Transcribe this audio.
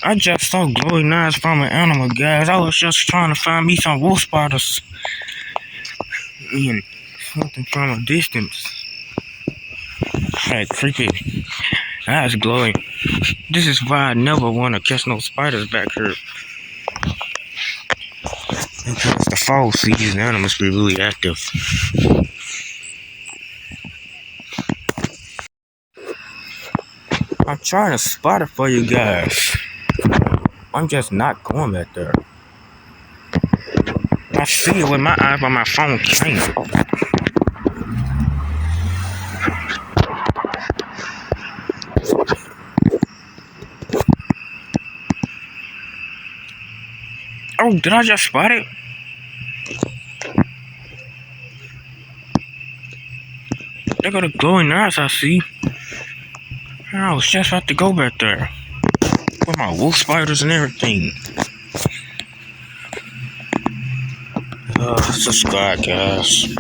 I just saw glowing eyes from an animal, guys. I was just trying to find me some wolf spiders. And something from a distance. Hey, creepy. Eyes glowing. This is why I never want to catch no spiders back here. Because the fall season, animals be really active. I'm trying to spot it for you guys. I'm just not going back there. I see it with my eyes, but my phone can't. Oh, did I just spot it? They got a glowing eyes, I see. I was just about to go back there. With my wolf spiders and everything. Subscribe, guys.